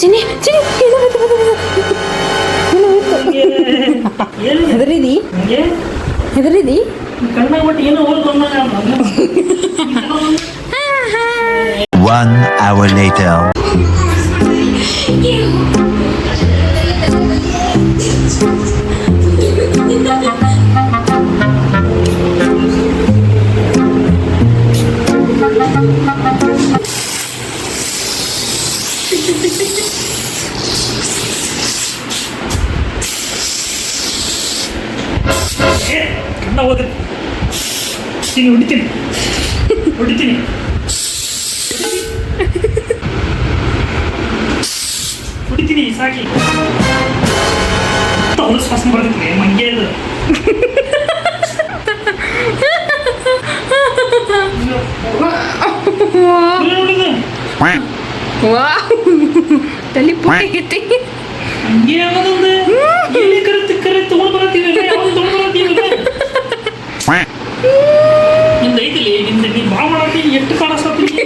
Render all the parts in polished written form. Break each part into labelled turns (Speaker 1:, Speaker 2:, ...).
Speaker 1: ಚಿನಿ ಚಿನಿ ಹೆದರಿದಿ ಹೆದರಿದಿ
Speaker 2: ಕಣ್ಣಾಗ ಬಿಟ್ಟು ಏನೋ ಹೋಗಿ
Speaker 3: 1 hour later.
Speaker 2: ಕಣ್ಣ ಹೋದ್ರೆ ಹೊಡಿತೀನಿ ಹೊಡಿತೀನಿ ಹೊಡಿತೀನಿ ಸಾಕಿ ಅವ್ರು ಶ್ವಾಸ ಬರ್ತೀನಿ ಮಂಗೆ ಅದು
Speaker 1: ತಲೆ ಪುಟ್ಟಿಗೈತಿ
Speaker 2: ಹಂಗೆ ಆಗೋದೊಂದು ಎಲ್ಲಿ ಕರೆ ತೊಗೊಂಡು ಬರತ್ತೀವಿ ಯಾವ್ದು ತೊಗೊಂಡು ಬರತ್ತೀವಿ ನಿಂದ ಐತಿಲಿ ನಿಂದ ನೀ ಭಾಳ ಮಾಡತ್ತಿ ಎಷ್ಟು ಕಾಣಿಸ್ತೀನಿ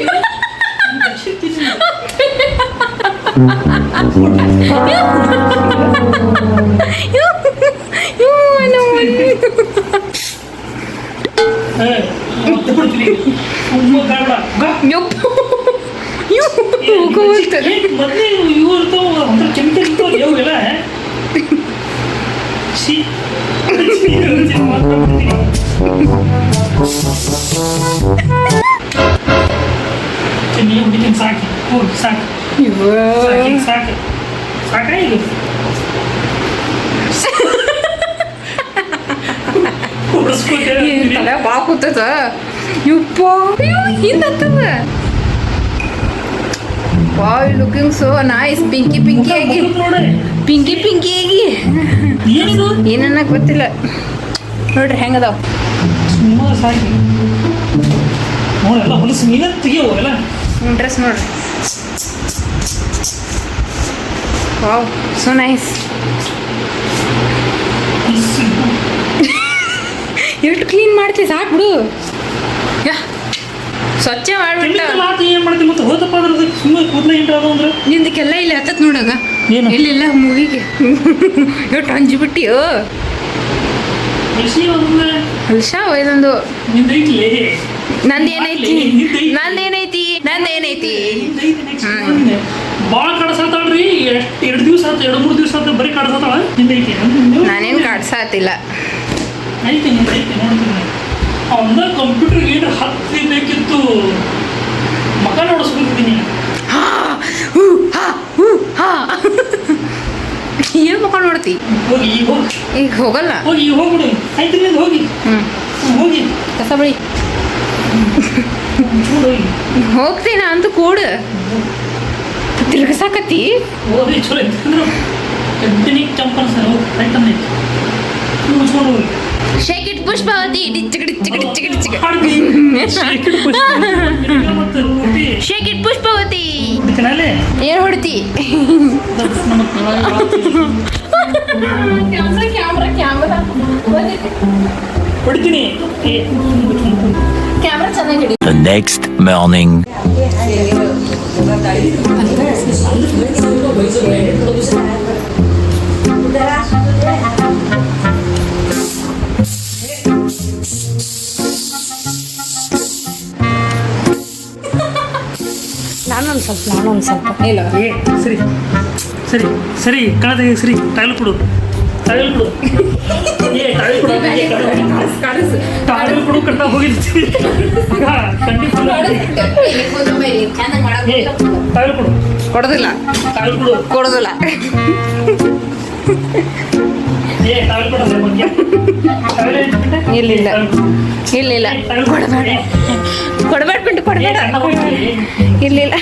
Speaker 2: ಮೊದಲೇ ಇವು ಇರ್ತಾವ ಅಂದ್ರೆ ಕೆಮಿಕಲ್ ಇರ್ತಾವ ಯಾವ ಎಲ್ಲ ನೀವು ಹುಡುಗಿನ ಸಾಕಿ ಹೋಗಿ ಸಾಕು ಸಾಕು ಸಾಕ ಈಗ
Speaker 1: ತಲೆ ಭಾಳ ಕೂತದ ಯಪ್ಪ ಹಿಂದತ್ತದ wow looking so nice pinky pinky ಆಗಿ ಪಿಂಕಿ ಪಿಂಕಿ ಆಗಿ ಏನನ್ನ ಗೊತ್ತಿಲ್ಲ ನೋಡ್ರಿ ಹೆಂಗದಾವ
Speaker 2: ಸುಮ್ಮನೆ ಸಾಕಿ ನೋಡೆಲ್ಲ ಹೊಲಸು ನೀನ ತೆಗಿಯವು ಎಲ್ಲ
Speaker 1: ಡ್ರೆಸ್ ನೋಡ್ರಿ ವಾವ್ ಸೋ ನೈಸ್ ಎಷ್ಟು ಕ್ಲೀನ್ ಮಾಡ್ತಿ ಸಾಕು ಬಿಡು ಯಾ ಸ್ವಚ್ಛ ಮಾಡ್ಬಿಟ್ಟ
Speaker 2: ಏನು ಮಾಡ್ತೀವಿ ಮತ್ತೆ ಹೋದಪ್ಪ ಅದ್ರದ್ದು ಸುಮ್ಮನೆ ಕೂದಲ ಏನ್ರ ಅದು ಅಂದ್ರೆ
Speaker 1: ನಿಂದಕ್ಕೆಲ್ಲ ಇಲ್ಲಿ ಹತ್ತತ್ ನೋಡಾಗ
Speaker 2: ಏನು
Speaker 1: ಇಲ್ಲೆಲ್ಲ ಮೂವಿಗೆ ಎಷ್ಟು ಅಂಜಿಬಿಟ್ಟಿಯೋ ಹಲ್ಶ ಇದೊಂದು
Speaker 2: ನಿಂದೈತಿ
Speaker 1: ನಂದೇನೈತಿ ನಂದೇನೈತಿ ನಂದೇನೈತಿ
Speaker 2: ಭಾಳ ಕಾಡ್ಸತ್ತಾಳ್ರಿ ಎರಡು ದಿವಸ ಆಯ್ತು 2-3 ದಿವಸ ಆಯ್ತು ಬರೀ ಕಾಡ್ಸತ್ತಾಳ ನಿಂದೈತಿ
Speaker 1: ನಾನೇನು ಕಾಡ್ಸಾತಿಲ್ಲ
Speaker 2: ಐತಿ ನಿಂದೈತಿ ನೋಡ್ತೀನಿ ಅವನ್ನ ಕಂಪ್ಯೂಟರ್ ಏನ್ರ ಹತ್ತಿ ಬೇಕಿತ್ತು ಮಗ ನೋಡಿಸ್ಬಿಡ್ತೀನಿ
Speaker 1: ಏನು ಮುಖ ನೋಡ್ತಿ
Speaker 2: ಹೋಗಿ ಈಗ ಹೋಗಿ
Speaker 1: ಈಗ ಹೋಗಲ್ಲ
Speaker 2: ಹೋಗಿ ಈಗ ಹೋಗ್ಬಿಡು ಆಯ್ತು ನಿಂದ ಹೋಗಿ ಹೋಗಿ
Speaker 1: ಕಸ ಬಳಿ
Speaker 2: ಹೋಗಿ
Speaker 1: ಹೋಗ್ತೀನ ಅಂತ ಕೂಡು ತಿರ್ಗಸಾಕತ್ತಿ
Speaker 2: ಹೋಗಿ ಚಲೋ ಇತ್ತು ಎಡ್ಡಿನಿ ಚಂಪನ ಸರ್ ಹೋಗಿ ಆಯ್ತಂದೈತಿ ಮುಚ್ಕೊಂಡು ಹೋಗಿ
Speaker 1: ಶೇಕ್ ಇಟ್ ಪುಷ್ಪಾವತಿ ಡಿಚ್ಚಕ ಡಿಚ್ಚಕ ಡಿಚ್ಚಕ ಡಿಚ್ಚಕ ಶೇಕ್ ಇಟ್ ಪುಷ್ಪಾವತಿ ಏನ್ ಹೊಡ್ತಿ
Speaker 2: ಹೊಡಿತೀನಿ
Speaker 1: ಕ್ಯಾಮ್ರಾ ಚೆನ್ನಾಗಿ ಹಿಡಿ
Speaker 3: The next morning.
Speaker 1: ನಾನೊಂದು ಸ್ವಲ್ಪ ಇಲ್ಲ
Speaker 2: ಸರಿ ಸರಿ ಸರಿ ಕಣದ ಸರಿ ಟೈಲ್ ಕೊಡು ಟೈಲ್ ಕೊಡು ಟೈಲ್ ಕೊಡು ಕಟ್ಟ ಹೋಗಿರ್ತೀವಿ ಟೈಲ್ ಕೊಡು
Speaker 1: ಕೊಡೋದಿಲ್ಲ
Speaker 2: ಟೈಲ್ ಕೊಡು
Speaker 1: ಕೊಡೋದಿಲ್ಲ
Speaker 2: ಟೈಲ್ ಕೊಡೋದ್ರ ಬಗ್ಗೆ
Speaker 1: ಇಲ್ಲ ಇಲ್ಲ ಕೊಡಬೇಡ ಕೊಡಬೇಡ ಪಿಂಟು ಕೊಡಬೇಡ ಇಲ್ಲ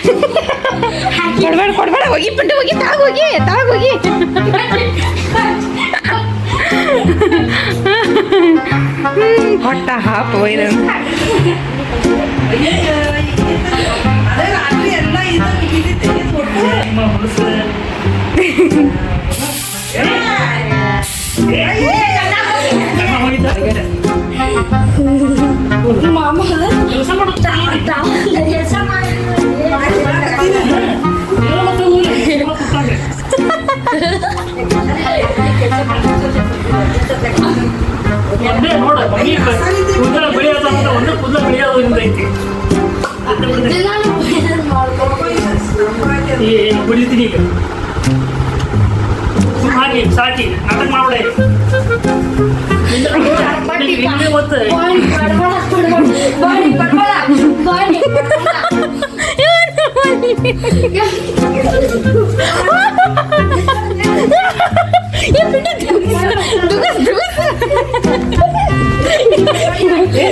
Speaker 1: ಕೊಡಬೇಡ ಹೋಗಿ ಪಿಂಟು ಹೋಗಿ ತಾಳಗ್ ಹೋಗಿ ಹೊಟ್ಟ ಹಾಪ ಒಯ್ದ
Speaker 2: ಬಿಡಿತೀನಿ ಈಗ ಹಾಗೆ ಸಾಕಿ ನಾಟಕ ಮಾಡ್ಬಿಡೆ ಮತ್ತೆ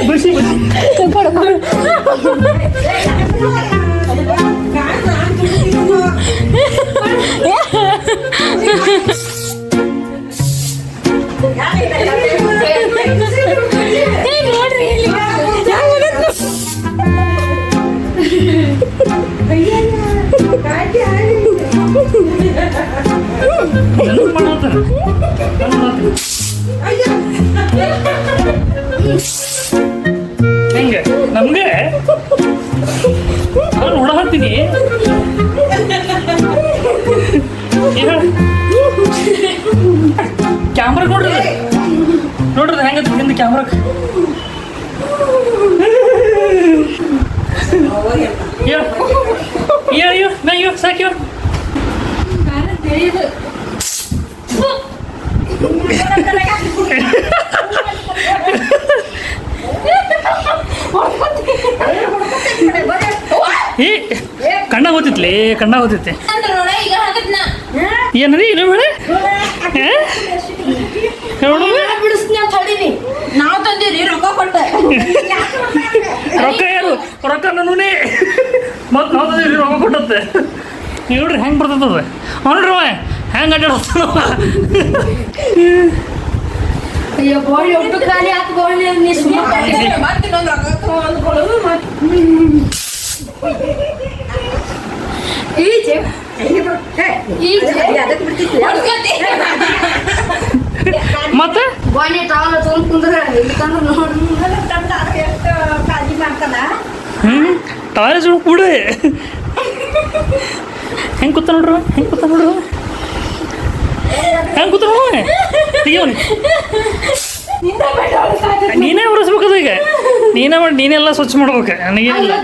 Speaker 2: ಬಿಡಿಸಿ ಹೆಂಗೆ ನಮ್ಗೆ ನಾನು ನೋಡತ್ತೀನಿ ಕ್ಯಾಮ್ರಾ ನೋಡ್ರಿ ನೋಡ್ರಿ ಹೆಂಗತ್ತ ಹಿಂದೆ ಕ್ಯಾಮ್ರಾಕ್ ಅಯ್ಯೋ ಅಯ್ಯೋ ಸಾಕ್ಯೋ ಕಣ್ಣ ಹೋತಿತ್ಲಿ ಕಣ್ಣ ಹೋತೈತೆ ಏನ್ರಿ ಇಲ್ಲ ಬೇಡ
Speaker 1: ನಾವು ತಂದಿರಿ ರೊಕ್ಕ ಕೊಟ್ಟ
Speaker 2: ರೊಕ್ಕ ಯಾರು ರೊಕ್ಕ ನನ್ನೂನೇ ಮತ್ತು ನಾವು ತಂದಿರಿ ರೊಕ್ಕ ಕೊಟ್ಟತ್ತೆ ನೋಡ್ರಿ ಹೆಂಗೆ ಬರ್ತದ ನೋಡ್ರವ ಹೆಂಗೆ ಅಡ್ಡಾಡ್ತಾನವ
Speaker 1: ಅಯ್ಯೋ ಗೋಳಿ ಒಟ್ಟು ಖಾಲಿ ಆತು ಗೋಳಿ ಮತ್ತಿನ್ನೊಂದು ರೊಕ್ಕ ಅಂದ್ಕೊಳ್ಳೋದು ಈಜೆ
Speaker 2: ಮತ್ತೆ
Speaker 1: ಗೋಣಿ ಟಾವಲ್ ತೊಗೊಂಡು ಕುಂದ್ರೆ ಇಲ್ಲಂದ್ರೆ ನೋಡಿ ಕಾಳಜಿ ಮಾಡ್ತದ
Speaker 2: ಟಾಯ್ಲೆಟ್ ಸುಳ್ಳು ಕೂಡ ಹೆಂಗೆ ಕೂತ ನೋಡ್ರಿ ಹೆಂಗೆ ಕೂತ ನೋಡ್ರಿ ಹೆಂಗೆ ಕೂತ ನೋಡ್ರಿ ತೆಗಿಯೋನಿ ನೀನೇ ಒರೆಸ್ಬೇಕದ ಈಗ ನೀನೇ ಮಾಡಿ ನೀನೆಲ್ಲ ಸ್ವಚ್ಛ ಮಾಡ್ಬೇಕು ನನಗೇನಿಲ್ಲ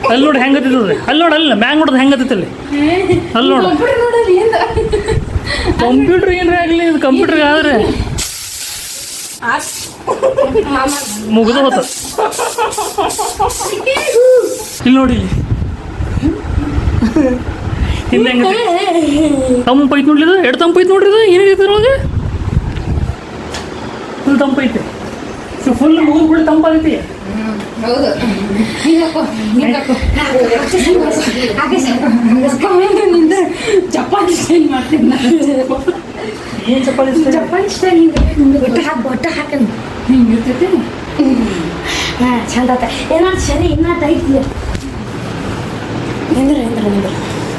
Speaker 2: ಅಲ್ಲಿ ನೋಡಿ ಹೆಂಗೆ ಹತ್ತಿದ್ದದೆ ಅಲ್ಲಿ ನೋಡಿ ಅಲ್ಲ ಮ್ಯಾಂಗ್ ನೋಡೋದು ಹೆಂಗೆ ಹತ್ತಿತ್ತಲ್ಲಿ ಅಲ್ಲಿ ನೋಡು ಕಂಪ್ಯೂಟ್ರ್ ಏನ್ರಿ ಆಗಲಿ ಇದು ಕಂಪ್ಯೂಟ್ರ್ ಆದ್ರೆ ಮುಗಿದು ಹೋತ ಇಲ್ಲಿ ನೋಡಿ ಇಲ್ಲಿ ಹೆಂಗೆ ತಂಪು ಐತೆ ನೋಡ್ಲಿದು ಎರಡು ತಂಪು ಐತೆ ನೋಡ್ರಿ ಇದು ಏನಿದೆ ಅದ್ರೊಳಗೆ ಫುಲ್ ತಂಪು ಐತೆ ಫುಲ್ ಮುಗಿದು ಬಿಡಿ ತಂಪಾಗೈತಿ
Speaker 1: ಹೌದು ಚಪಾತಿ ಸ್ಟೈಲ್ ಮಾಡ್ತೀನಿ
Speaker 2: ಏನು ಚಪಾತಿ
Speaker 1: ಚಪಾತಿ ಸ್ಟೈಲ್ ಬೊಟ್ಟ ಹಾಕಂದು ಹಿಂಗೆ ಇರ್ತೈತಿ ಹಾಂ ಚಂದ ಆತ ಏನಾದ್ರು ಸರಿ ಇನ್ನೂ ಐತಿ ಎಂದ್ರೆ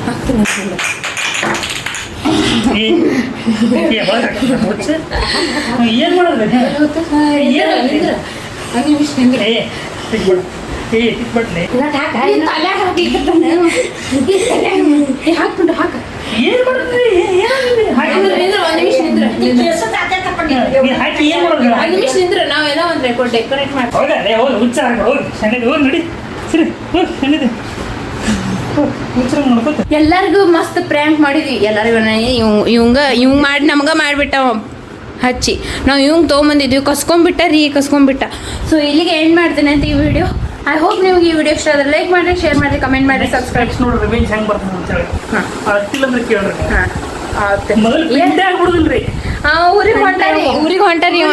Speaker 1: ಹಾಕ್ತೀನಿ
Speaker 2: ಏನು ಮಾಡೋದು
Speaker 1: ಹಾಕ್ಬಿಟ್ಟು ಹಾಕ
Speaker 2: ಏನು ಮಾಡಿದ್ರಿ ಹಾಕಿ ಏನು ಮಾಡೋದು
Speaker 1: ನಿಮಿಷ ನಿಂದ್ರೆ ನಾವೇನೋ ಒಂದು ಡೆಕೋರೇಟ್ ಮಾಡ್ತೀವಿ
Speaker 2: ಹೋಗಿ ಹೋಗಿ ಹುಚ್ಚ ಹೋಗಿ ಸಣ್ಣದು ಹೋಗಿ ನೋಡಿ ಸರಿ ಹೋಗಿ ಸಣ್ಣದು
Speaker 1: ಎಲ್ಲರಿಗೂ ಮಸ್ತ್ ಪ್ರ್ಯಾಂಕ್ ಮಾಡಿದ್ವಿ ಎಲ್ಲರಿಗೂ ಇವಂಗ ಮಾಡಿ ನಮ್ಗೆ ಮಾಡಿಬಿಟ್ಟ ಹಚ್ಚಿ ನಾವು ಇವಂಗೆ ತೊಗೊಂಬಂದಿದ್ವಿ ಕಸ್ಕೊಂಬಿಟ್ಟ ಸೊ ಇಲ್ಲಿಗೆ ಎಂಡ್ ಮಾಡ್ತೀನಿ ಅಂತ ಈ ವಿಡಿಯೋ ಐ ಹೋಪ್ ನಿಮ್ಗೆ ಈ ವಿಡಿಯೋ ಇಷ್ಟ ಆದರೆ ಲೈಕ್ ಮಾಡಿ ಶೇರ್ ಮಾಡಿ ಕಮೆಂಟ್ ಮಾಡಿ ಸಬ್ಸ್ಕ್ರೈಬ್
Speaker 2: ನೋಡ್ರಿ ರಿವೆಂಜ್ ಹೆಂಗೆ ಬರ್ತದೆ ಅಂತ ಹೇಳಿ
Speaker 1: ಹಾಂ
Speaker 2: ಅಷ್ಟಿಲ್ಲ ಅಂದ್ರೆ ಕೇಳ್ರಿ
Speaker 1: ಹಾಂ
Speaker 2: ಮೊದಲು ಪ್ರಿಂಟ್ ಆಗ್ಬಿಡುದಿಲ್ರಿ
Speaker 1: ಊರಿಗೆ ಹೊಂಟಾರಿ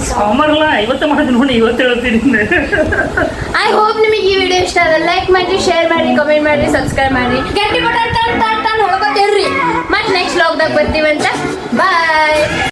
Speaker 2: ಸೋಮವಾರಲ್ಲ ಇವತ್ತೇ ಮಾಡ್ತೀನಿ ನೋಡಿ ಇವತ್ತು ಹೇಳ್ತೀನಿ
Speaker 1: ಐ ಹೋಪ್ ನಿಮಗೆ ಈ ವಿಡಿಯೋ ಇಷ್ಟ ಆದರೆ ಲೈಕ್ ಮಾಡಿ ಶೇರ್ ಮಾಡಿ ಕಮೆಂಟ್ ಮಾಡಿ ಸಬ್ಸ್ಕ್ರೈಬ್ ಮಾಡಿ ಗಂಟೆ ಬಟನ್ ಟನ್ ಹೊಳ್ಕೊತೇವ್ರಿ ಮತ್ತೆ ನೆಕ್ಸ್ಟ್ ವ್ಲಾಗ್ದಾಗ ಬರ್ತೀವಿ ಅಂತ ಬಾಯ್